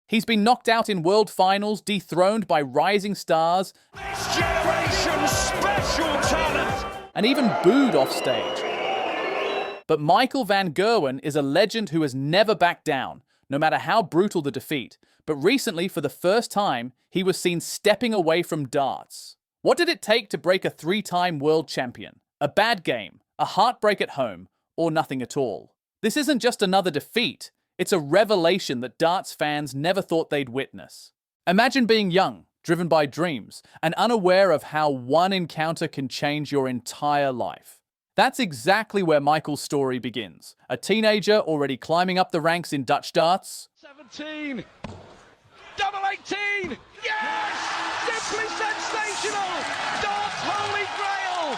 He's been knocked out in world finals, dethroned by rising stars, This generation's special talent. and even booed off stage. But Michael van Gerwen is a legend who has never backed down, no matter how brutal the defeat. But recently, for the first time, he was seen stepping away from darts. What did it take to break a three-time world champion? A bad game, a heartbreak at home, or nothing at all? This isn't just another defeat. It's a revelation that darts fans never thought they'd witness. Imagine being young, driven by dreams, and unaware of how one encounter can change your entire life. That's exactly where Michael's story begins. A teenager already climbing up the ranks in Dutch darts. 17. Double 18. Yes! Simply sensational. Darts Holy Grail.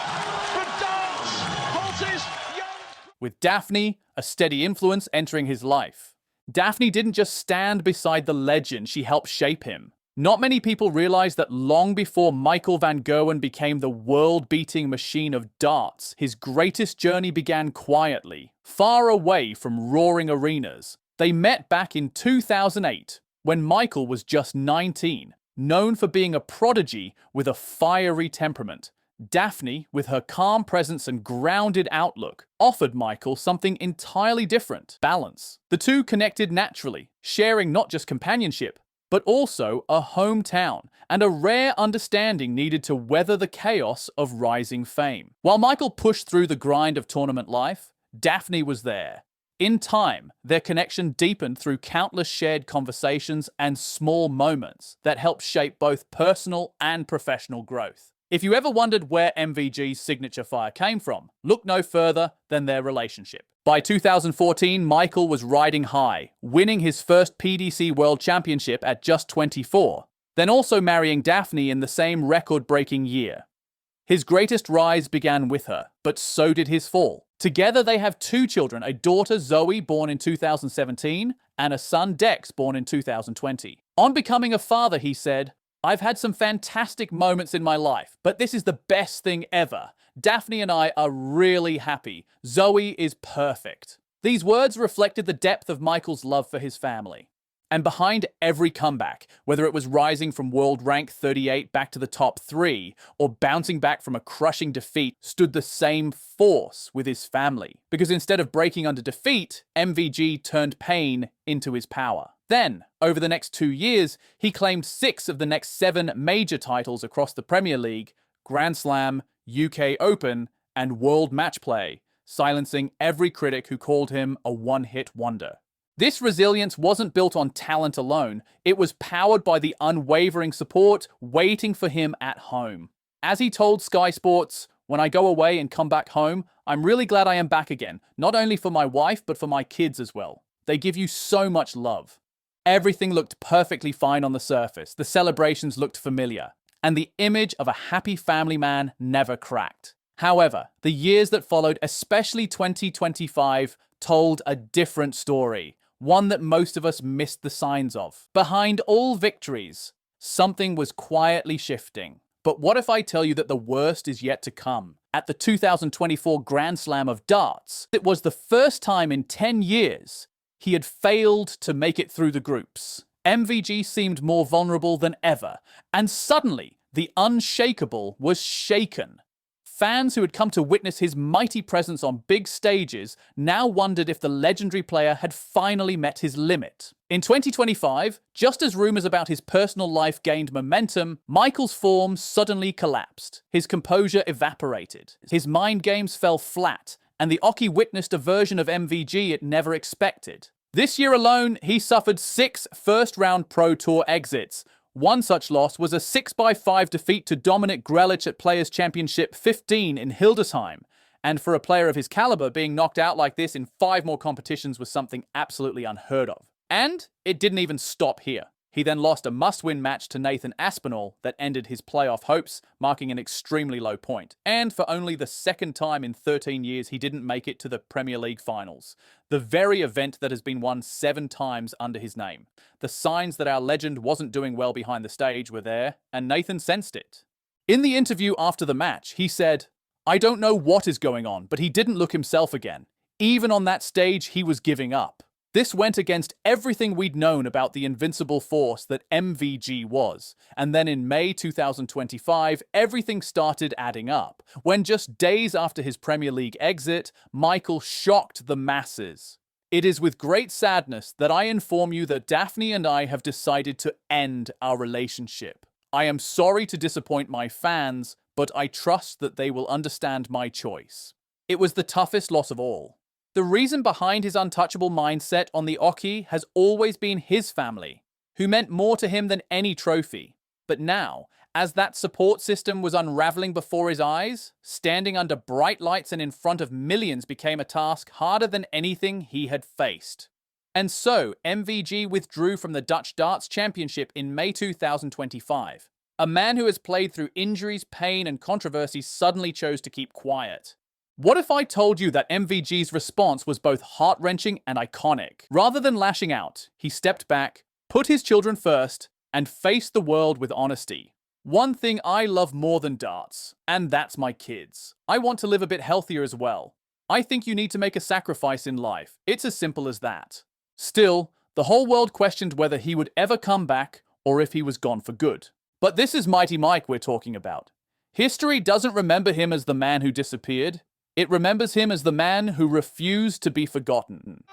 For darts, halters, young. With Daphne, a steady influence entering his life. Daphne didn't just stand beside the legend, she helped shape him. Not many people realize that long before Michael van Gerwen became the world-beating machine of darts, his greatest journey began quietly, far away from roaring arenas. They met back in 2008, when Michael was just 19, known for being a prodigy with a fiery temperament. Daphne, with her calm presence and grounded outlook, offered Michael something entirely different: balance. The two connected naturally, sharing not just companionship, but also a hometown and a rare understanding needed to weather the chaos of rising fame. While Michael pushed through the grind of tournament life, Daphne was there. In time, their connection deepened through countless shared conversations and small moments that helped shape both personal and professional growth. If you ever wondered where MVG's signature fire came from, look no further than their relationship. By 2014, Michael was riding high, winning his first PDC World Championship at just 24, then also marrying Daphne in the same record-breaking year. His greatest rise began with her, but so did his fall. Together they have two children, a daughter, Zoe, born in 2017, and a son, Dex, born in 2020. On becoming a father, he said, "I've had some fantastic moments in my life, but this is the best thing ever. Daphne and I are really happy. Zoe is perfect." These words reflected the depth of Michael's love for his family. And behind every comeback, whether it was rising from world rank 38 back to the top 3, or bouncing back from a crushing defeat, stood the same force with his family. Because instead of breaking under defeat, MVG turned pain into his power. Then, over the next 2 years, he claimed 6 of the next 7 major titles across the Premier League, Grand Slam, UK Open, and World Match Play, silencing every critic who called him a one-hit wonder. This resilience wasn't built on talent alone, it was powered by the unwavering support waiting for him at home. As he told Sky Sports, "When I go away and come back home, I'm really glad I am back again, not only for my wife, but for my kids as well. They give you so much love." Everything looked perfectly fine on the surface, the celebrations looked familiar, and the image of a happy family man never cracked. However, the years that followed, especially 2025, told a different story. One that most of us missed the signs of. Behind all victories, something was quietly shifting. But what if I tell you that the worst is yet to come? At the 2024 Grand Slam of Darts, it was the first time in 10 years he had failed to make it through the groups. MVG seemed more vulnerable than ever, and suddenly the unshakable was shaken. Fans who had come to witness his mighty presence on big stages now wondered if the legendary player had finally met his limit. In 2025, just as rumours about his personal life gained momentum, Michael's form suddenly collapsed. His composure evaporated. His mind games fell flat, and the oche witnessed a version of MVG it never expected. This year alone, he suffered 6 first-round Pro Tour exits. One such loss was a 6-5 defeat to Dominik Grelic at Players' Championship 15 in Hildesheim. And for a player of his caliber, being knocked out like this in 5 more competitions was something absolutely unheard of. And it didn't even stop here. He then lost a must-win match to Nathan Aspinall that ended his playoff hopes, marking an extremely low point. And for only the second time in 13 years, he didn't make it to the Premier League finals, the very event that has been won 7 times under his name. The signs that our legend wasn't doing well behind the stage were there, and Nathan sensed it. In the interview after the match, he said, "I don't know what is going on, but he didn't look himself again. Even on that stage, he was giving up." This went against everything we'd known about the invincible force that MVG was. And then in May 2025, everything started adding up, when just days after his Premier League exit, Michael shocked the masses. It is with great sadness that I inform you that Daphne and I have decided to end our relationship. I am sorry to disappoint my fans, but I trust that they will understand my choice. It was the toughest loss of all. The reason behind his untouchable mindset on the oche has always been his family, who meant more to him than any trophy. But now, as that support system was unraveling before his eyes, standing under bright lights and in front of millions became a task harder than anything he had faced. And so, MVG withdrew from the Dutch Darts Championship in May 2025. A man who has played through injuries, pain, and controversy suddenly chose to keep quiet. What if I told you that MVG's response was both heart-wrenching and iconic? Rather than lashing out, he stepped back, put his children first, and faced the world with honesty. One thing I love more than darts, and that's my kids. I want to live a bit healthier as well. I think you need to make a sacrifice in life. It's as simple as that. Still, the whole world questioned whether he would ever come back or if he was gone for good. But this is Mighty Mike we're talking about. History doesn't remember him as the man who disappeared. It remembers him as the man who refused to be forgotten.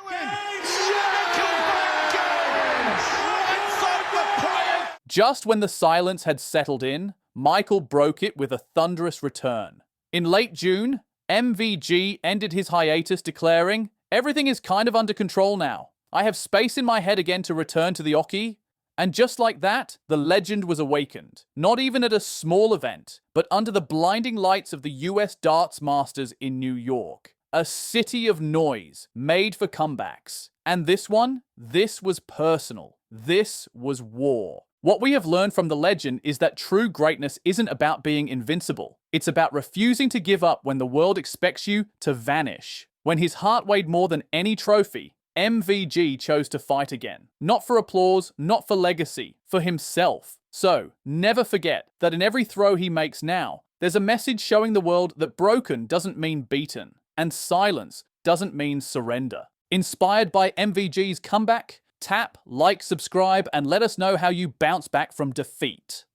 Just when the silence had settled in, Michael broke it with a thunderous return. In late June, MVG ended his hiatus declaring, "Everything is kind of under control now. I have space in my head again to return to the oche." And just like that, the legend was awakened. Not even at a small event, but under the blinding lights of the US Darts Masters in New York. A city of noise, made for comebacks. And this was personal. This was war. What we have learned from the legend is that true greatness isn't about being invincible. It's about refusing to give up when the world expects you to vanish. When his heart weighed more than any trophy, MVG chose to fight again. Not for applause, not for legacy, for himself. So, never forget that in every throw he makes now, there's a message showing the world that broken doesn't mean beaten, and silence doesn't mean surrender. Inspired by MVG's comeback? Tap, like, subscribe, and let us know how you bounce back from defeat.